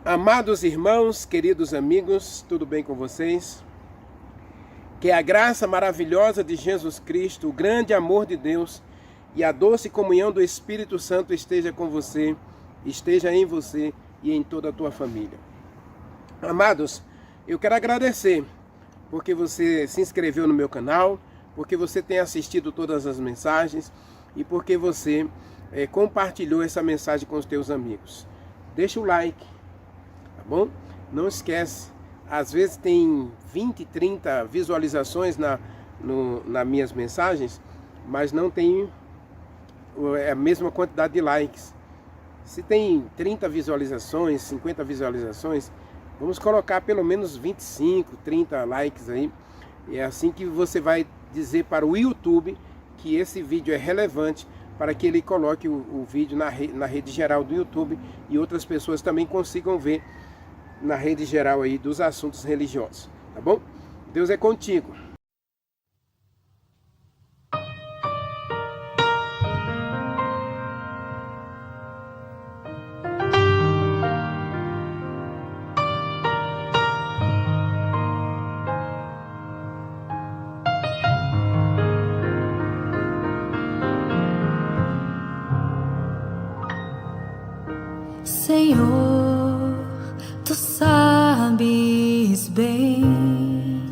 Amados irmãos, queridos amigos, tudo bem com vocês? Que a graça maravilhosa de Jesus Cristo, o grande amor de Deus e a doce comunhão do Espírito Santo esteja com você, esteja em você e em toda a tua família. Amados, eu quero agradecer porque você se inscreveu no meu canal, porque você tem assistido todas as mensagens e porque você compartilhou essa mensagem com os teus amigos. Deixa o like. Tá bom? Não esquece, às vezes tem 20, 30 visualizações nas minhas mensagens, mas não tem a mesma quantidade de likes. Se tem 30 visualizações, 50 visualizações, vamos colocar pelo menos 25, 30 likes aí. É assim que você vai dizer para o YouTube que esse vídeo é relevante, para que ele coloque o vídeo na rede geral do YouTube e outras pessoas também consigam ver na rede geral aí dos assuntos religiosos, tá bom? Deus é contigo. Senhor, tu sabes bem,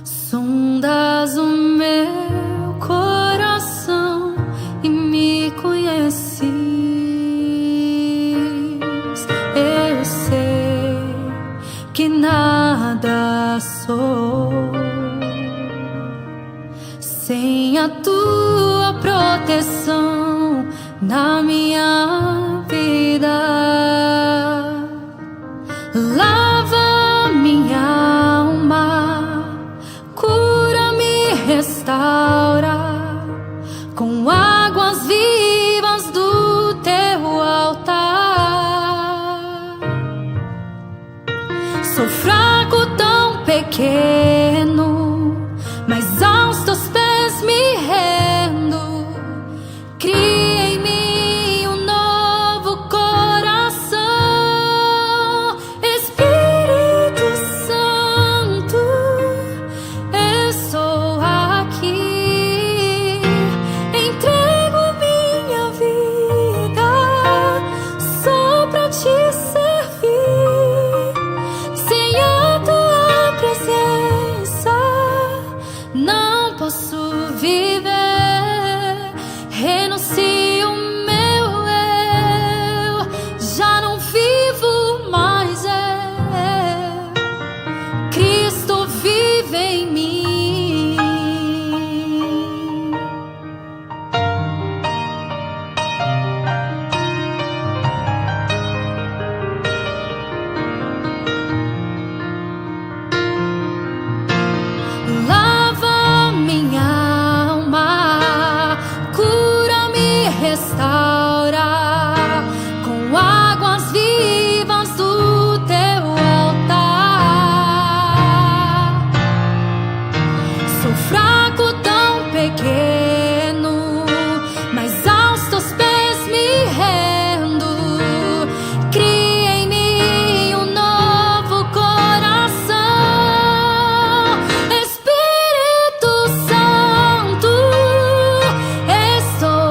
sondas o meu coração e me conheces. Eu sei que nada sou sem a tua proteção na minha vida. Lava minha alma, cura-me, restaura com águas vivas do teu altar. Sou fraco, tão pequeno, mas aos teus pés me rendo. Cria em mim um novo coração, Espírito Santo, estou aqui, entrego minha vida só pra te servir. Sem a tua presença não posso viver. Renuncio meu eu, já não vivo mais eu. Cristo vive em mim. Lava minha alma, restaura com águas vivas do teu altar. Sou fraco, tão pequeno, mas aos teus pés me rendo. Cria em mim um novo coração, Espírito Santo, estou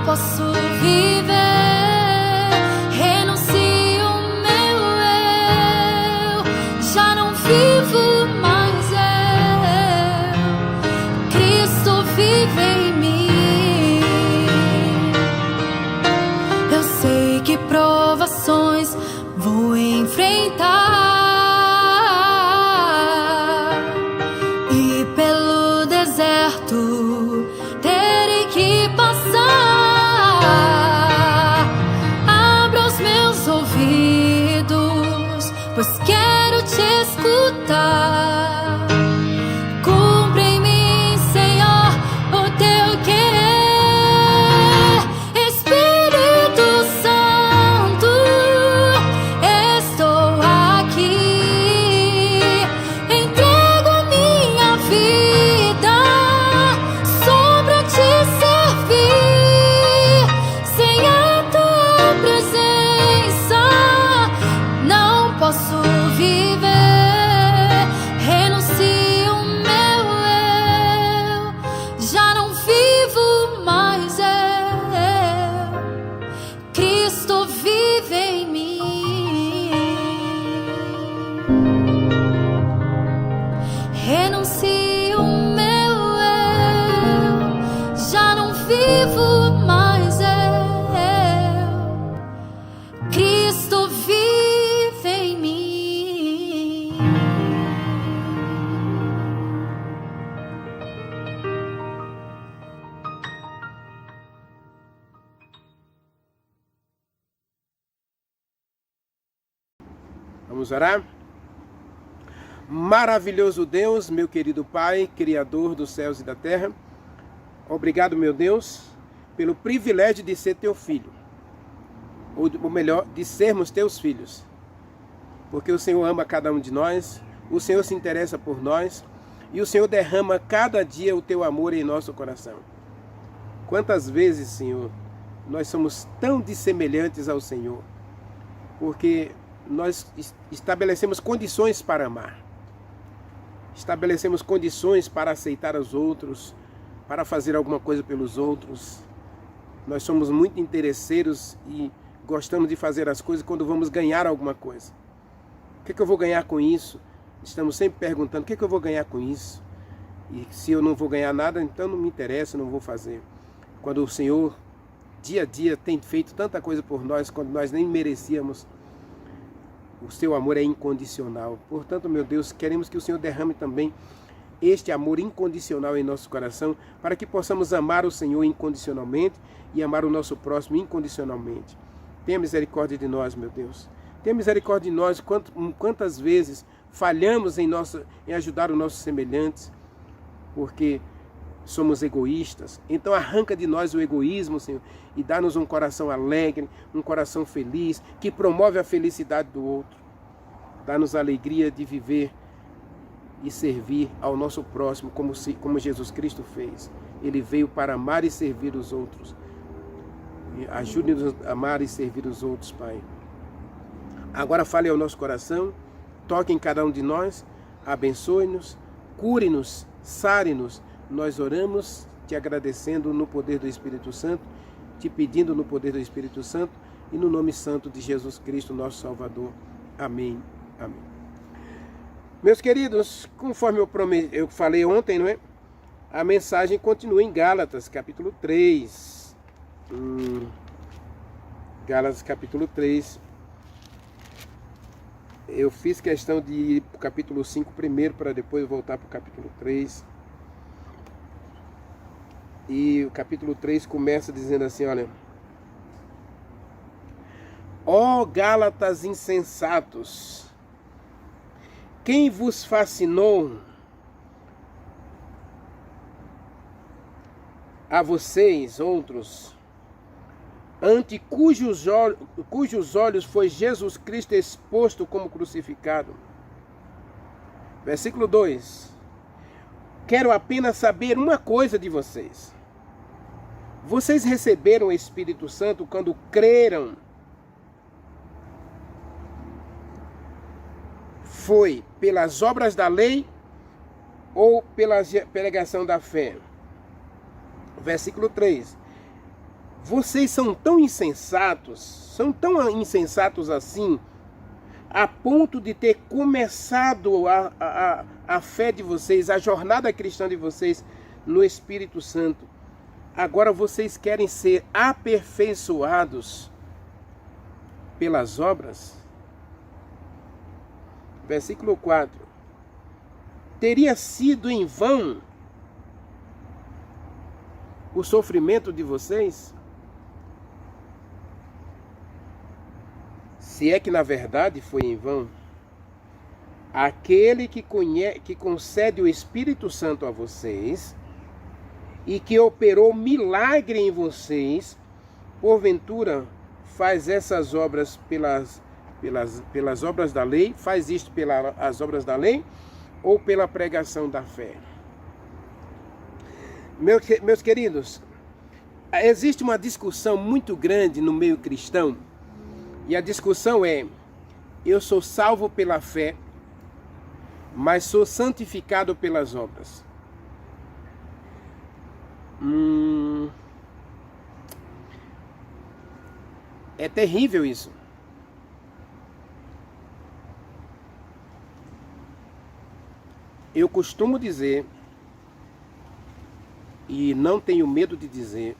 posso viver. Renuncio meu eu, já não vivo mais eu. Cristo vive em mim. Eu sei que provações vou enfrentar e pelo deserto terei que passar. Pois quero te escutar. Cumpre em mim, Senhor, o teu querer. Espírito Santo, estou Vamos orar? Maravilhoso Deus, meu querido Pai, Criador dos céus e da terra, obrigado, meu Deus, pelo privilégio de ser teu filho, ou melhor, de sermos teus filhos, porque o Senhor ama cada um de nós, o Senhor se interessa por nós, e o Senhor derrama cada dia o teu amor em nosso coração. Quantas vezes, Senhor, nós somos tão dissemelhantes ao Senhor, porque nós estabelecemos condições para amar, estabelecemos condições para aceitar os outros, para fazer alguma coisa pelos outros. Nós somos muito interesseiros e gostamos de fazer as coisas quando vamos ganhar alguma coisa. O que eu vou ganhar com isso? Estamos sempre perguntando, o que eu vou ganhar com isso? E se eu não vou ganhar nada, então não me interessa, não vou fazer. Quando o Senhor, dia a dia, tem feito tanta coisa por nós, quando nós nem merecíamos, o seu amor é incondicional. Portanto, meu Deus, queremos que o Senhor derrame também este amor incondicional em nosso coração, para que possamos amar o Senhor incondicionalmente e amar o nosso próximo incondicionalmente. Tenha misericórdia de nós, meu Deus. Tenha misericórdia de nós, quantas vezes falhamos em ajudar os nossos semelhantes, porque somos egoístas. Então arranca de nós o egoísmo, Senhor, e dá-nos um coração alegre, um coração feliz, que promove a felicidade do outro. Dá-nos a alegria de viver e servir ao nosso próximo, como Jesus Cristo fez. Ele veio para amar e servir os outros. Ajude-nos a amar e servir os outros, Pai. Agora fale ao nosso coração, toque em cada um de nós, abençoe-nos, cure-nos, sare-nos. Nós oramos te agradecendo no poder do Espírito Santo, te pedindo no poder do Espírito Santo e no nome santo de Jesus Cristo, nosso Salvador. Amém. Amém. Meus queridos, conforme eu falei ontem, não é? A mensagem continua em Gálatas, capítulo 3. Gálatas, capítulo 3. Eu fiz questão de ir para o capítulo 5 primeiro, para depois voltar para o capítulo 3. E o capítulo 3 começa dizendo assim, olha: ó Gálatas insensatos, quem vos fascinou a vocês, outros, ante cujos olhos foi Jesus Cristo exposto como crucificado? Versículo 2. Quero apenas saber uma coisa de vocês. Vocês receberam o Espírito Santo quando creram? Foi pelas obras da lei ou pela pregação da fé? Versículo 3. Vocês são tão insensatos assim, a ponto de ter começado a fé de vocês, a jornada cristã de vocês no Espírito Santo. Agora vocês querem ser aperfeiçoados pelas obras? Versículo 4. Teria sido em vão o sofrimento de vocês? Se é que na verdade foi em vão. Aquele que concede o Espírito Santo a vocês e que operou milagre em vocês, porventura faz essas obras pelas obras da lei, faz isto pelas obras da lei ou pela pregação da fé? Meus queridos, existe uma discussão muito grande no meio cristão, e a discussão é: eu sou salvo pela fé, mas sou santificado pelas obras. É terrível isso. Eu costumo dizer, e não tenho medo de dizer,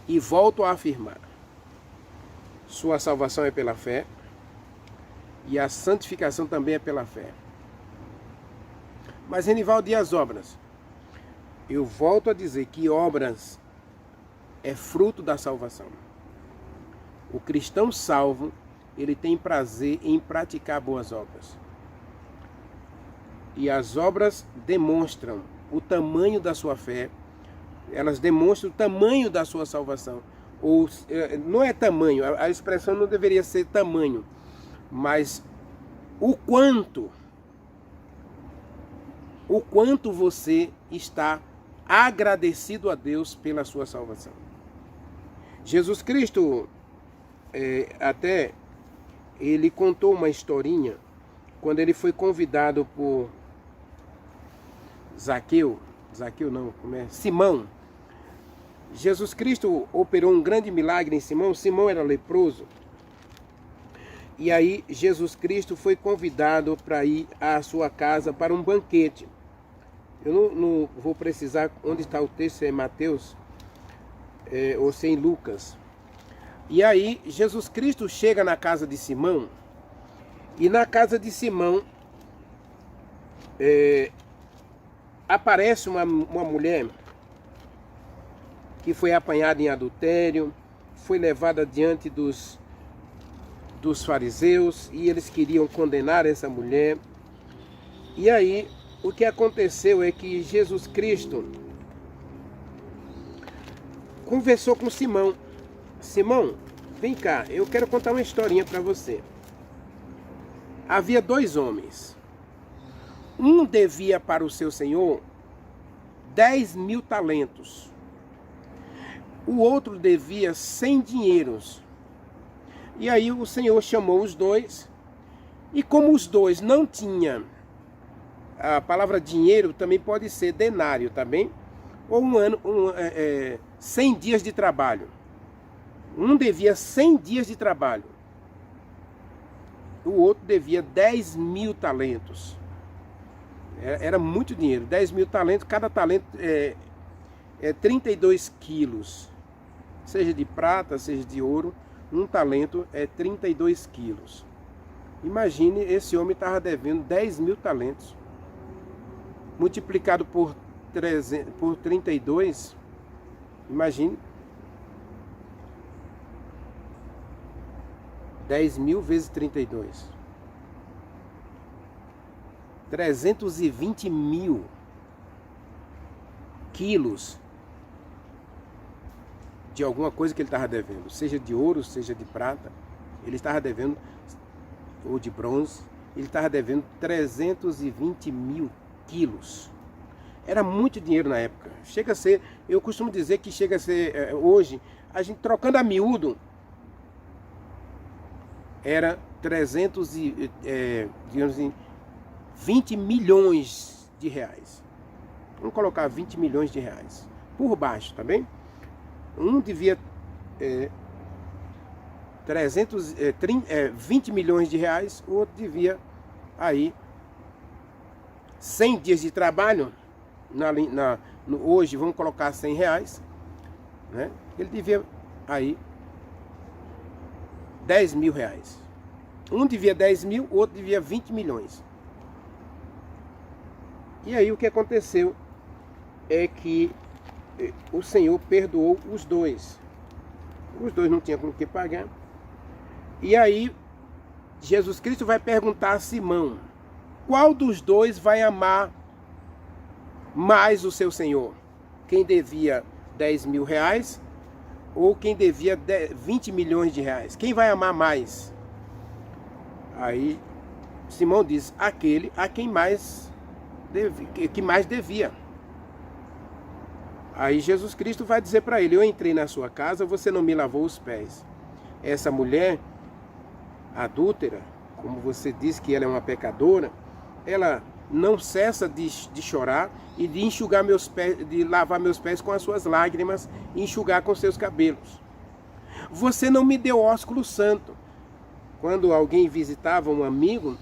e volto a afirmar: sua salvação é pela fé e a santificação também é pela fé. Mas, Renivaldo, e as obras? Eu volto a dizer que obras é fruto da salvação. O cristão salvo ele tem prazer em praticar boas obras. E as obras demonstram o tamanho da sua fé, elas demonstram o tamanho da sua salvação. Ou não é tamanho, a expressão não deveria ser tamanho, mas o quanto você está agradecido a Deus pela sua salvação. Jesus Cristo, até ele contou uma historinha quando ele foi convidado por Simão. Jesus Cristo operou um grande milagre em Simão. Simão era leproso. E aí Jesus Cristo foi convidado para ir à sua casa para um banquete. Eu não vou precisar onde está o texto, se é em Mateus ou se é em Lucas. E aí Jesus Cristo chega na casa de Simão. E na casa de Simão aparece uma mulher que foi apanhada em adultério, foi levada diante dos fariseus e eles queriam condenar essa mulher. E aí o que aconteceu é que Jesus Cristo conversou com Simão. Simão, vem cá, eu quero contar uma historinha para você. Havia 2 homens. Um devia para o seu senhor 10.000 talentos. O outro devia 100 dinheiros. E aí o Senhor chamou os 2. E como os 2 não tinham, a palavra dinheiro também pode ser denário, tá bem? Ou 100 dias de trabalho. Um devia 100 dias de trabalho. O outro devia 10.000 talentos. Era muito dinheiro. 10.000 talentos, cada talento é 32 quilos. Seja de prata, seja de ouro, um talento é 32 quilos. Imagine, esse homem estava devendo 10.000 talentos. Multiplicado por 32, imagine. 10.000 vezes 32. 320 mil quilos de alguma coisa que ele estava devendo, seja de ouro, seja de prata, ele estava devendo, ou de bronze, ele estava devendo 320 mil quilos. Era muito dinheiro na época. Chega a ser, eu costumo dizer que chega a ser, hoje, a gente trocando a miúdo, era 20 milhões de reais. Vamos colocar 20 milhões de reais por baixo, tá bem? Um devia 20 milhões de reais, o outro devia aí 100 dias de trabalho, hoje vamos colocar 100 reais, né? Ele devia aí 10.000 reais. Um devia 10.000, o outro devia 20 milhões. E aí o que aconteceu é que o Senhor perdoou os 2. Os 2 não tinham com o que pagar. E aí Jesus Cristo vai perguntar a Simão: qual dos 2 vai amar mais o seu Senhor? Quem devia 10.000 reais ou quem devia 20 milhões de reais? Quem vai amar mais? Aí Simão diz: aquele a quem mais devia. Aí Jesus Cristo vai dizer para ele: eu entrei na sua casa, você não me lavou os pés. Essa mulher adúltera, como você diz que ela é uma pecadora, ela não cessa de chorar e de enxugar meus pés, de lavar meus pés com as suas lágrimas e enxugar com seus cabelos. Você não me deu ósculo santo. Quando alguém visitava um amigo,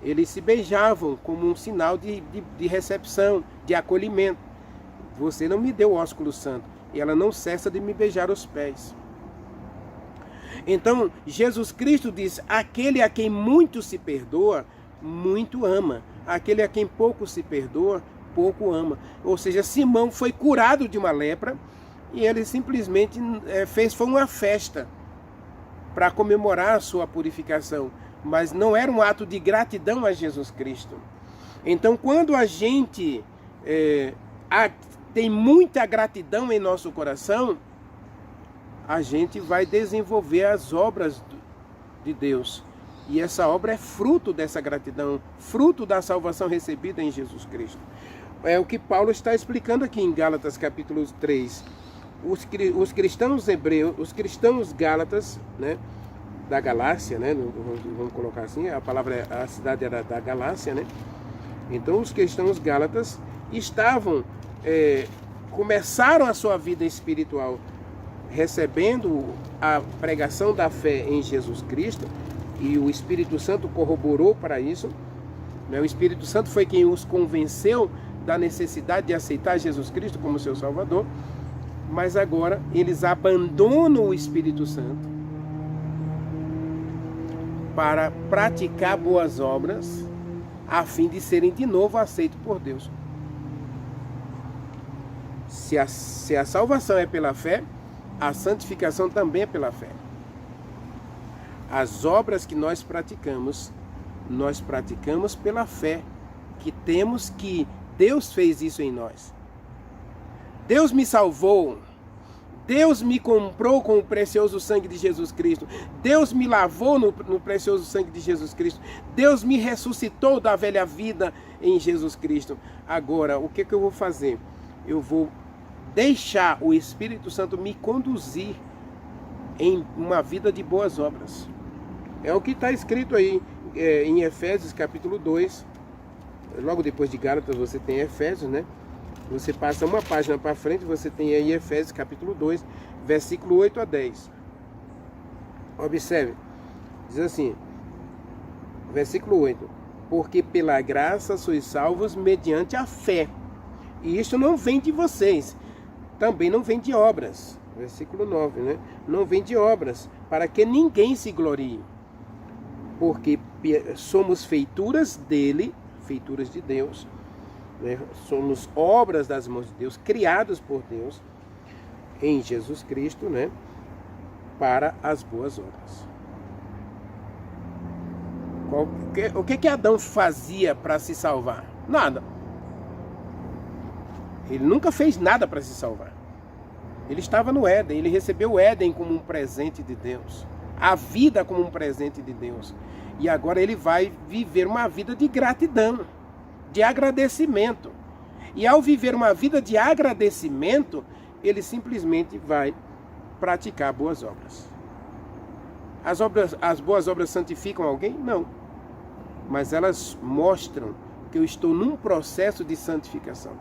eles se beijavam como um sinal de recepção, de acolhimento. Você não me deu ósculo santo. E ela não cessa de me beijar os pés. Então, Jesus Cristo diz: aquele a quem muito se perdoa, muito ama. Aquele a quem pouco se perdoa, pouco ama. Ou seja, Simão foi curado de uma lepra e ele simplesmente foi uma festa. para comemorar a sua purificação, mas não era um ato de gratidão a Jesus Cristo. Então, quando a gente tem muita gratidão em nosso coração, a gente vai desenvolver as obras de Deus. E essa obra é fruto dessa gratidão, fruto da salvação recebida em Jesus Cristo. É o que Paulo está explicando aqui em Gálatas capítulo 3. Os cristãos hebreus, os cristãos gálatas, né, da Galácia, né, vamos colocar assim, a cidade era da Galácia, né? Então os cristãos gálatas começaram a sua vida espiritual recebendo a pregação da fé em Jesus Cristo, e o Espírito Santo corroborou para isso, né? O Espírito Santo foi quem os convenceu da necessidade de aceitar Jesus Cristo como seu Salvador, mas agora eles abandonam o Espírito Santo para praticar boas obras, a fim de serem de novo aceitos por Deus. Se a salvação é pela fé, a santificação também é pela fé. As obras que nós praticamos pela fé, que temos que Deus fez isso em nós. Deus me salvou. Deus me comprou com o precioso sangue de Jesus Cristo. Deus me lavou no precioso sangue de Jesus Cristo. Deus me ressuscitou da velha vida em Jesus Cristo. Agora, o que eu vou fazer? Eu vou deixar o Espírito Santo me conduzir em uma vida de boas obras. É o que está escrito aí em Efésios capítulo 2. Logo depois de Gálatas você tem Efésios, né? Você passa uma página para frente, você tem aí Efésios capítulo 2, versículo 8 a 10. Observe, diz assim, versículo 8: porque pela graça sois salvos mediante a fé, e isto não vem de vocês, também não vem de obras. Versículo 9, né? Não vem de obras, para que ninguém se glorie, porque somos feituras dele, feituras de Deus, né? Somos obras das mãos de Deus, criados por Deus em Jesus Cristo, né? Para as boas obras. O que Adão fazia para se salvar? Nada. Ele nunca fez nada para se salvar. Ele estava no Éden, ele recebeu o Éden como um presente de Deus, a vida como um presente de Deus. E agora ele vai viver uma vida de gratidão, de agradecimento. E ao viver uma vida de agradecimento, ele simplesmente vai praticar boas obras. As boas obras santificam alguém? Não. Mas elas mostram que eu estou num processo de santificação.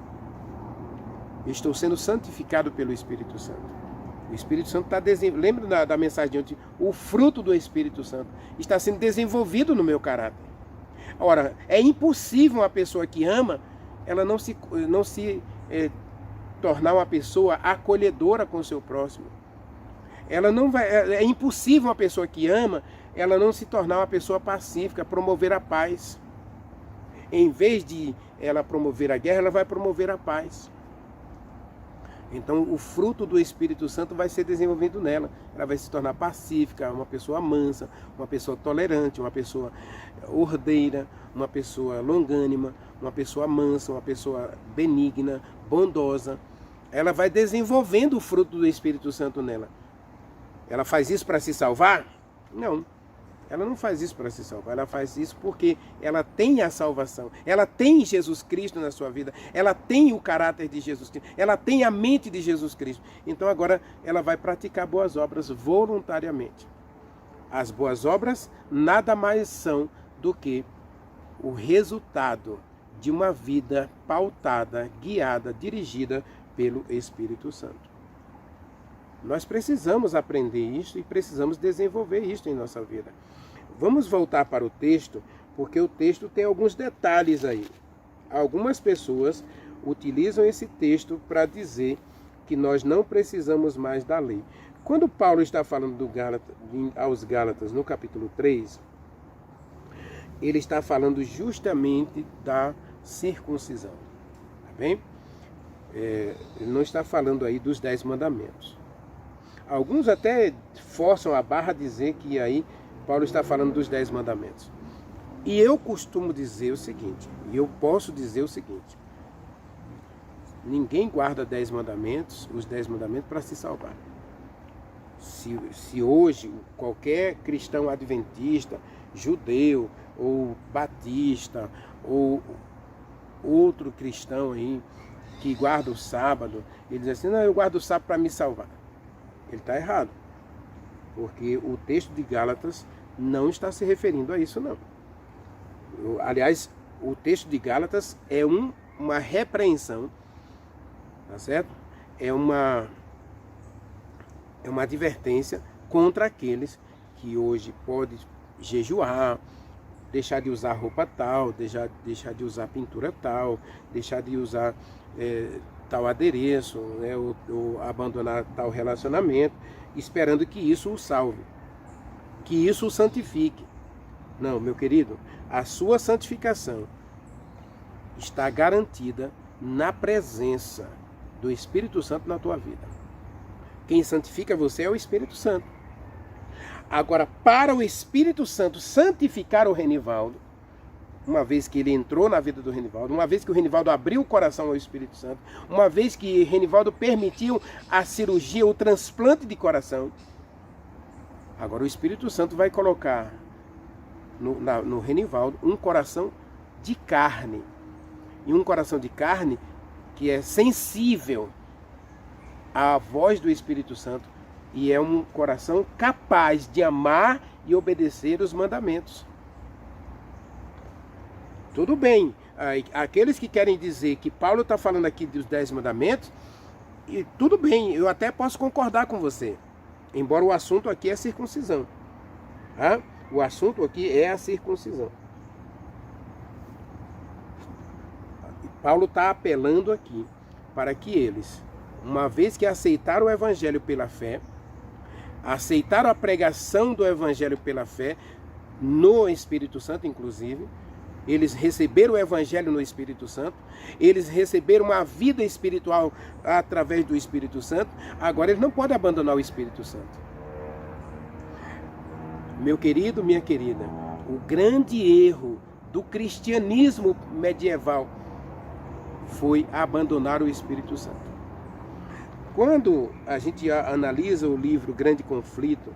Eu estou sendo santificado pelo Espírito Santo. O Espírito Santo está desenvolvendo. Lembra da mensagem de ontem? O fruto do Espírito Santo está sendo desenvolvido no meu caráter. Ora, é impossível uma pessoa que ama, ela não se tornar uma pessoa acolhedora com o seu próximo. Ela não vai, é impossível uma pessoa que ama, ela não se tornar uma pessoa pacífica, promover a paz. Em vez de ela promover a guerra, ela vai promover a paz. Então o fruto do Espírito Santo vai ser desenvolvido nela. Ela vai se tornar pacífica, uma pessoa mansa, uma pessoa tolerante, uma pessoa ordeira, uma pessoa longânima, uma pessoa mansa, uma pessoa benigna, bondosa. Ela vai desenvolvendo o fruto do Espírito Santo nela. Ela faz isso para se salvar? Não. Ela não faz isso para se salvar, ela faz isso porque ela tem a salvação, ela tem Jesus Cristo na sua vida, ela tem o caráter de Jesus Cristo, ela tem a mente de Jesus Cristo. Então agora ela vai praticar boas obras voluntariamente. As boas obras nada mais são do que o resultado de uma vida pautada, guiada, dirigida pelo Espírito Santo. Nós precisamos aprender isso e precisamos desenvolver isso em nossa vida. Vamos voltar para o texto, porque o texto tem alguns detalhes aí. Algumas pessoas utilizam esse texto para dizer que nós não precisamos mais da lei. Quando Paulo está falando aos Gálatas no capítulo 3, ele está falando justamente da circuncisão. Tá bem? Ele não está falando aí dos 10 mandamentos. Alguns até forçam a barra a dizer que aí Paulo está falando dos 10 mandamentos. E eu costumo dizer o seguinte, e eu posso dizer o seguinte: ninguém guarda os 10 mandamentos para se salvar. Se hoje qualquer cristão adventista, judeu ou batista ou outro cristão aí que guarda o sábado, ele diz assim, não, eu guardo o sábado para me salvar. Ele está errado, porque o texto de Gálatas não está se referindo a isso, não. Aliás, o texto de Gálatas é uma repreensão, tá certo? É uma advertência contra aqueles que hoje podem jejuar, deixar de usar roupa tal, deixar de usar pintura tal, deixar de usar tal adereço, né, ou abandonar tal relacionamento, esperando que isso o salve, que isso o santifique. Não, meu querido, a sua santificação está garantida na presença do Espírito Santo na tua vida. Quem santifica você é o Espírito Santo. Agora, para o Espírito Santo santificar o Renivaldo, uma vez que ele entrou na vida do Renivaldo, uma vez que o Renivaldo abriu o coração ao Espírito Santo, uma vez que o Renivaldo permitiu a cirurgia, o transplante de coração, agora o Espírito Santo vai colocar no Renivaldo um coração de carne. E um coração de carne que é sensível à voz do Espírito Santo e é um coração capaz de amar e obedecer os mandamentos. Tudo bem, aqueles que querem dizer que Paulo está falando aqui dos 10 mandamentos, e tudo bem, eu até posso concordar com você, embora o assunto aqui é circuncisão. Tá? O assunto aqui é a circuncisão. Paulo está apelando aqui para que eles, uma vez que aceitaram o Evangelho pela fé, aceitaram a pregação do Evangelho pela fé, no Espírito Santo inclusive, eles receberam o Evangelho no Espírito Santo, eles receberam uma vida espiritual através do Espírito Santo, agora eles não podem abandonar o Espírito Santo. Meu querido, minha querida, o grande erro do cristianismo medieval foi abandonar o Espírito Santo. Quando a gente analisa o livro Grande Conflito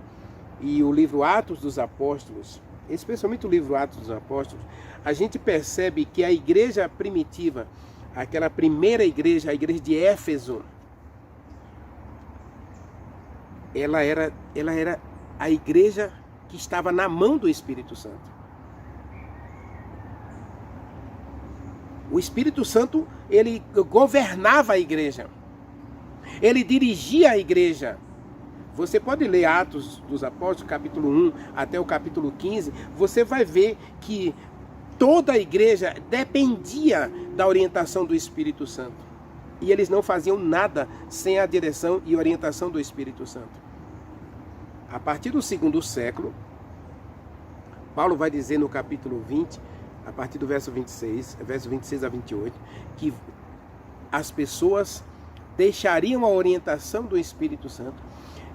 e o livro Atos dos Apóstolos, especialmente o livro Atos dos Apóstolos, a gente percebe que a igreja primitiva, aquela primeira igreja, a igreja de Éfeso, ela era a igreja que estava na mão do Espírito Santo. O Espírito Santo, ele governava a igreja. Ele dirigia a igreja. Você pode ler Atos dos Apóstolos, capítulo 1 até o capítulo 15, você vai ver que toda a igreja dependia da orientação do Espírito Santo. E eles não faziam nada sem a direção e orientação do Espírito Santo. A partir do 2º século, Paulo vai dizer no capítulo 20, a partir do verso 26 a 28, que as pessoas deixariam a orientação do Espírito Santo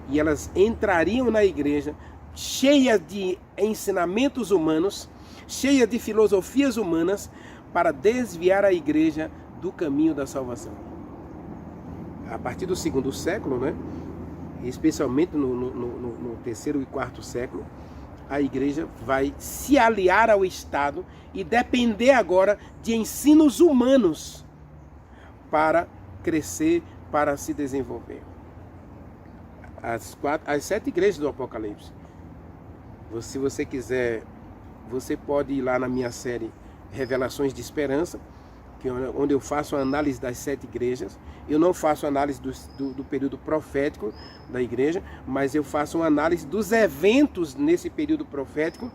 e elas entrariam na igreja cheias de ensinamentos humanos, cheias de filosofias humanas, para desviar a igreja do caminho da salvação. A partir do 2º século, né, especialmente no 3º e 4º século, a igreja vai se aliar ao Estado e depender agora de ensinos humanos para crescer, para se desenvolver. As 7 igrejas do Apocalipse. Se você quiser, você pode ir lá na minha série Revelações de Esperança, onde eu faço a análise das 7 igrejas. Eu não faço análise do período profético da igreja, mas eu faço uma análise dos eventos nesse período profético,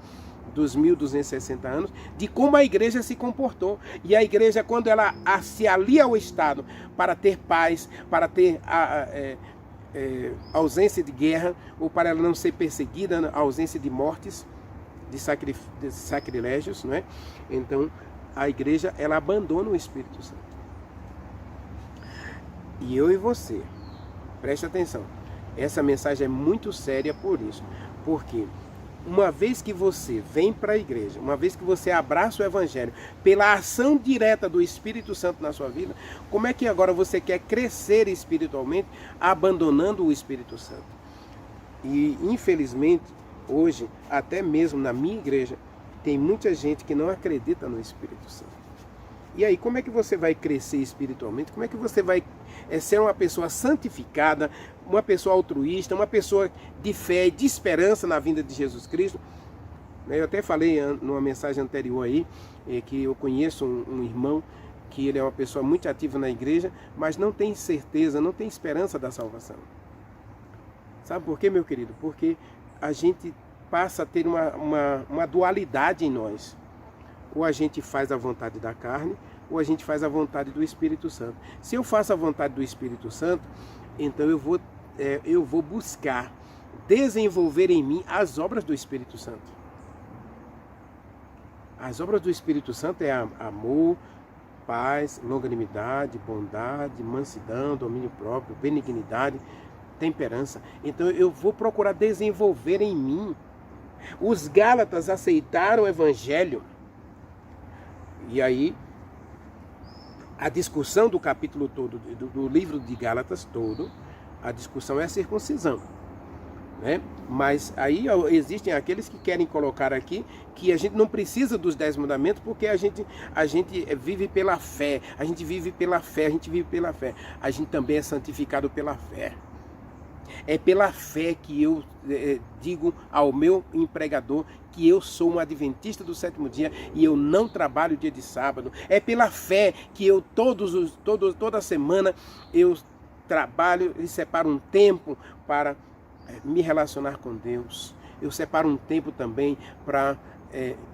dos 1260 anos, de como a igreja se comportou. E a igreja, quando ela se alia ao Estado para ter paz, para ter ausência de guerra, ou para ela não ser perseguida, ausência de mortes, de sacrilégios, não é? Então, a igreja, ela abandona o Espírito Santo. E eu e você, preste atenção, Essa mensagem é muito séria por isso. Porque uma vez que você vem para a igreja, uma vez que você abraça o Evangelho, pela ação direta do Espírito Santo na sua vida, como é que agora você quer crescer espiritualmente, abandonando o Espírito Santo? E, infelizmente, hoje, até mesmo na minha igreja, tem muita gente que não acredita no Espírito Santo. E aí, como é que você vai crescer espiritualmente? Como é que você vai ser uma pessoa santificada, uma pessoa altruísta, uma pessoa de fé, de esperança na vinda de Jesus Cristo? Eu até falei numa mensagem anterior aí, que eu conheço um irmão, que ele é uma pessoa muito ativa na igreja, mas não tem certeza, não tem esperança da salvação. Sabe por quê, meu querido? Porque a gente passa a ter uma dualidade em nós. Ou a gente faz a vontade da carne, ou a gente faz a vontade do Espírito Santo. Se eu faço a vontade do Espírito Santo, então eu vou buscar desenvolver em mim as obras do Espírito Santo. As obras do Espírito Santo é amor, paz, longanimidade, bondade, mansidão, domínio próprio, benignidade, temperança. Então eu vou procurar desenvolver em mim. Os Gálatas aceitaram o Evangelho. E aí, a discussão do capítulo todo, do livro de Gálatas todo, a discussão é a circuncisão. Né? Mas aí existem aqueles que querem colocar aqui que a gente não precisa dos 10 mandamentos porque a gente vive pela fé, a gente vive pela fé, a gente vive pela fé. A gente também é santificado pela fé. É pela fé que eu digo ao meu empregador que eu sou um adventista do 7º dia e eu não trabalho dia de sábado. É pela fé que eu toda semana eu trabalho e separo um tempo para me relacionar com Deus. Eu separo um tempo também para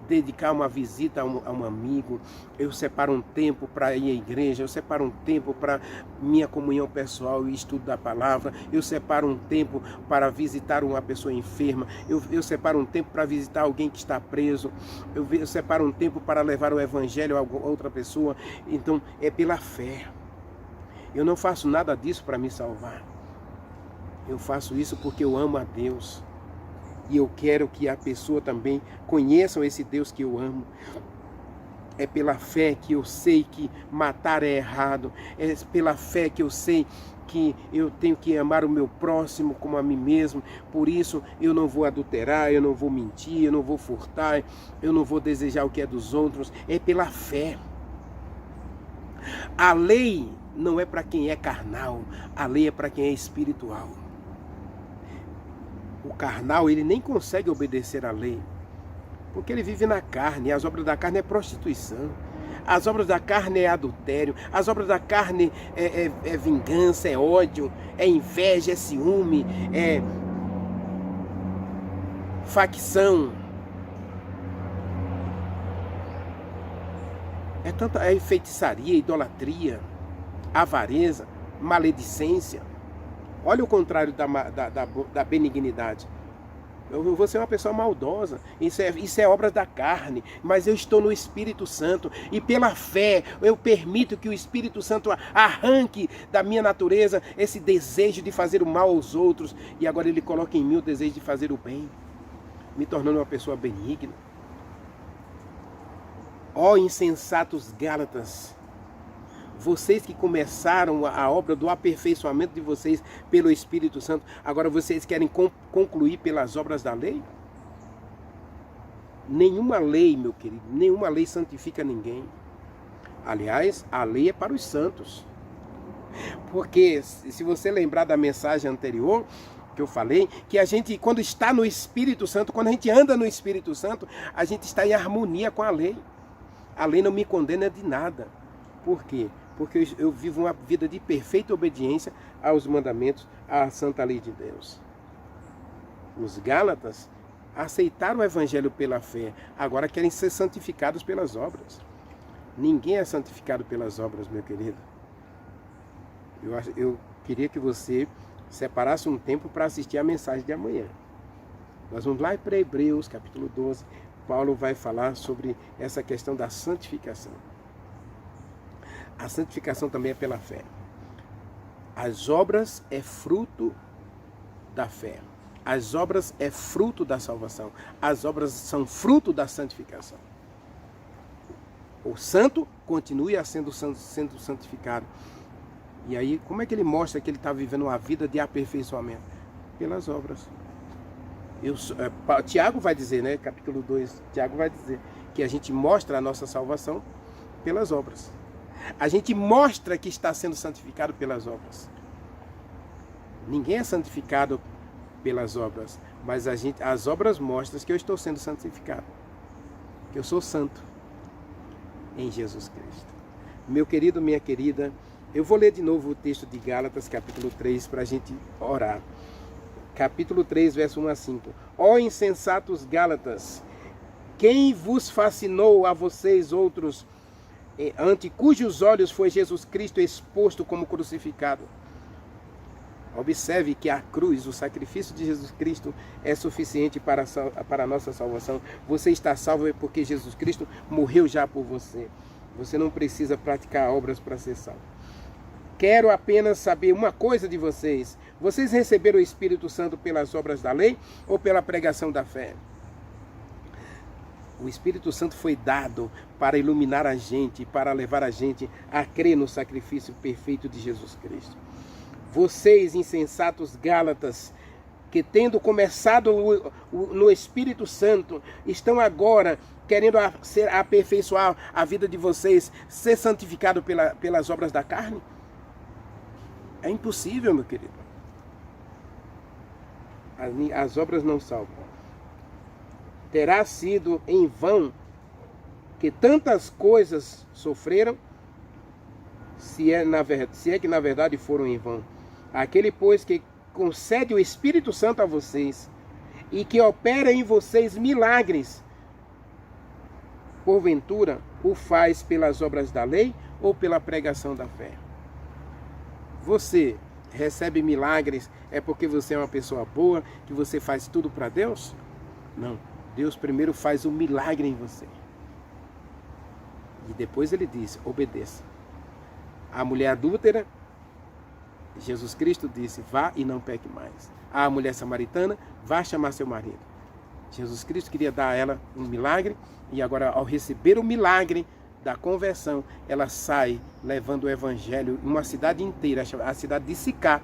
dedicar uma visita a um amigo. Eu separo um tempo para ir à igreja. Eu separo um tempo para minha comunhão pessoal e estudo da palavra. Eu separo um tempo para visitar uma pessoa enferma. Eu separo um tempo para visitar alguém que está preso. Eu separo um tempo para levar o evangelho a outra pessoa. Então é pela fé. Eu não faço nada disso para me salvar. Eu faço isso porque eu amo a Deus. E eu quero que a pessoa também conheça esse Deus que eu amo. É pela fé que eu sei que matar é errado. É pela fé que eu sei que eu tenho que amar o meu próximo como a mim mesmo. Por isso eu não vou adulterar, eu não vou mentir, eu não vou furtar, eu não vou desejar o que é dos outros. É pela fé. A lei não é para quem é carnal, a lei é para quem é espiritual. O carnal, ele nem consegue obedecer à lei, porque ele vive na carne, e as obras da carne é prostituição, as obras da carne é adultério, as obras da carne é vingança, é ódio, é inveja, é ciúme, é facção, é feitiçaria, idolatria, avareza, maledicência. Olha o contrário da benignidade. Eu vou ser uma pessoa maldosa. Isso é obra da carne. Mas eu estou no Espírito Santo. E pela fé eu permito que o Espírito Santo arranque da minha natureza esse desejo de fazer o mal aos outros. E agora ele coloca em mim o desejo de fazer o bem. Me tornando uma pessoa benigna. Ó insensatos Gálatas! Vocês que começaram a obra do aperfeiçoamento de vocês pelo Espírito Santo, agora vocês querem concluir pelas obras da lei? Nenhuma lei, meu querido, nenhuma lei santifica ninguém. Aliás, a lei é para os santos. Porque, se você lembrar da mensagem anterior, que eu falei, que a gente, quando está no Espírito Santo, quando a gente anda no Espírito Santo, a gente está em harmonia com a lei. A lei não me condena de nada. Por quê? Porque eu vivo uma vida de perfeita obediência aos mandamentos, à santa lei de Deus. Os Gálatas aceitaram o Evangelho pela fé, agora querem ser santificados pelas obras. Ninguém é santificado pelas obras, meu querido. Eu queria que você separasse um tempo para assistir a mensagem de amanhã. Nós vamos lá para Hebreus, capítulo 12. Paulo vai falar sobre essa questão da santificação. A santificação também é pela fé. As obras é fruto da fé. As obras é fruto da salvação. As obras são fruto da santificação. O santo continua sendo santificado. E aí, como é que ele mostra que ele está vivendo uma vida de aperfeiçoamento? Pelas obras. Tiago vai dizer, né? Capítulo 2, Tiago vai dizer que a gente mostra a nossa salvação pelas obras. A gente mostra que está sendo santificado pelas obras. Ninguém é santificado pelas obras, mas as obras mostram que eu estou sendo santificado, que eu sou santo em Jesus Cristo. Meu querido, minha querida, eu vou ler de novo o texto de Gálatas, capítulo 3, para a gente orar. Capítulo 3, verso 1 a 5. Ó insensatos Gálatas, quem vos fascinou a vocês outros, ante cujos olhos foi Jesus Cristo exposto como crucificado? Observe que a cruz, o sacrifício de Jesus Cristo é suficiente para a nossa salvação. Você está salvo porque Jesus Cristo morreu já por você. Você não precisa praticar obras para ser salvo. Quero apenas saber uma coisa de vocês. Vocês receberam o Espírito Santo pelas obras da lei ou pela pregação da fé? O Espírito Santo foi dado para iluminar a gente, para levar a gente a crer no sacrifício perfeito de Jesus Cristo. Vocês, insensatos Gálatas, que tendo começado no Espírito Santo, estão agora querendo aperfeiçoar a vida de vocês, ser santificado pelas obras da carne? É impossível, meu querido. As obras não salvam. Terá sido em vão que tantas coisas sofreram, se é que na verdade foram em vão. Aquele, pois, que concede o Espírito Santo a vocês e que opera em vocês milagres, porventura o faz pelas obras da lei ou pela pregação da fé? Você recebe milagres é porque você é uma pessoa boa, que você faz tudo para Deus? Não. Deus primeiro faz um milagre em você. E depois ele diz, obedeça. A mulher adúltera, Jesus Cristo disse, vá e não peque mais. A mulher samaritana, vá chamar seu marido. Jesus Cristo queria dar a ela um milagre, e agora, ao receber o milagre da conversão, ela sai levando o evangelho em uma cidade inteira. A cidade de Sicá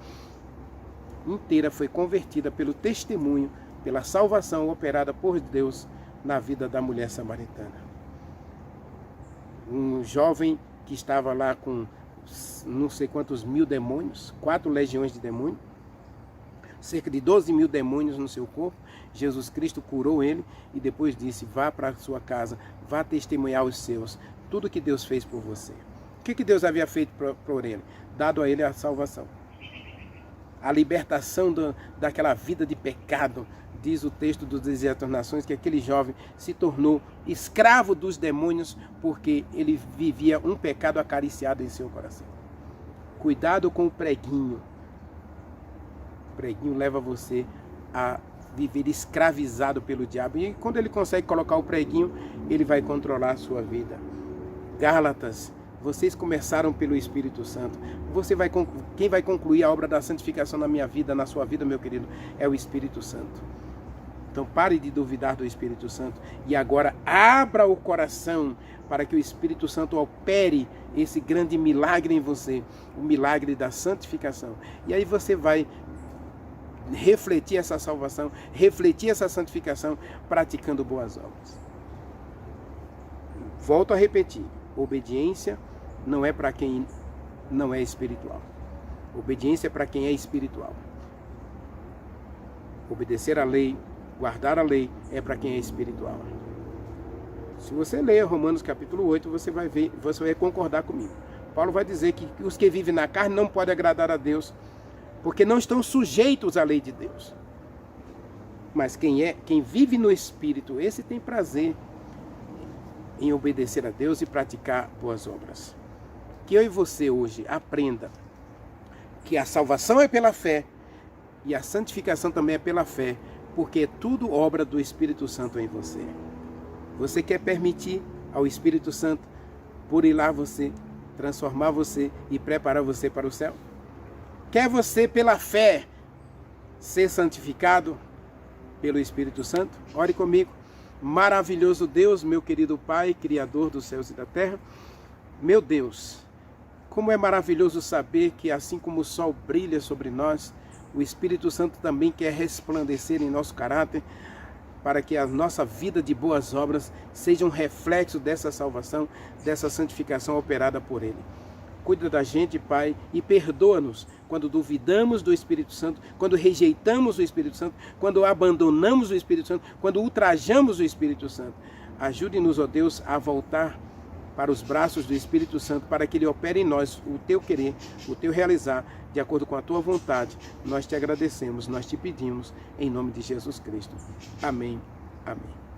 inteira foi convertida pelo testemunho, pela salvação operada por Deus na vida da mulher samaritana. Um jovem que estava lá com não sei quantos mil demônios, 4 legiões de demônios, cerca de 12 mil demônios no seu corpo. Jesus Cristo curou ele e depois disse, vá para a sua casa, vá testemunhar os seus, tudo que Deus fez por você. O que Deus havia feito por ele? Dado a ele a salvação, a libertação daquela vida de pecado. Diz o texto dos Desertos Nações que aquele jovem se tornou escravo dos demônios porque ele vivia um pecado acariciado em seu coração. Cuidado com o preguinho. O preguinho leva você a viver escravizado pelo diabo. E quando ele consegue colocar o preguinho, ele vai controlar a sua vida. Gálatas, vocês começaram pelo Espírito Santo. Quem vai concluir a obra da santificação na minha vida, na sua vida, meu querido, é o Espírito Santo. Então pare de duvidar do Espírito Santo e agora abra o coração para que o Espírito Santo opere esse grande milagre em você, o milagre da santificação. E aí você vai refletir essa salvação, refletir essa santificação, praticando boas obras. Volto a repetir, obediência não é para quem não é espiritual. Obediência é para quem é espiritual. Obedecer à lei, guardar a lei é para quem é espiritual. Se você ler Romanos capítulo 8, você vai concordar comigo. Paulo vai dizer que os que vivem na carne não podem agradar a Deus, porque não estão sujeitos à lei de Deus. Mas quem vive no Espírito, esse tem prazer em obedecer a Deus e praticar boas obras. Que eu e você hoje aprenda que a salvação é pela fé e a santificação também é pela fé, porque é tudo obra do Espírito Santo em você. Você quer permitir ao Espírito Santo purificar você, transformar você e preparar você para o céu? Quer você, pela fé, ser santificado pelo Espírito Santo? Ore comigo. Maravilhoso Deus, meu querido Pai, Criador dos céus e da terra, meu Deus, como é maravilhoso saber que assim como o sol brilha sobre nós, o Espírito Santo também quer resplandecer em nosso caráter, para que a nossa vida de boas obras seja um reflexo dessa salvação, dessa santificação operada por Ele. Cuida da gente, Pai, e perdoa-nos quando duvidamos do Espírito Santo, quando rejeitamos o Espírito Santo, quando abandonamos o Espírito Santo, quando ultrajamos o Espírito Santo. Ajude-nos, ó Deus, a voltar para os braços do Espírito Santo, para que Ele opere em nós o Teu querer, o Teu realizar, de acordo com a Tua vontade. Nós Te agradecemos, nós Te pedimos, em nome de Jesus Cristo. Amém. Amém.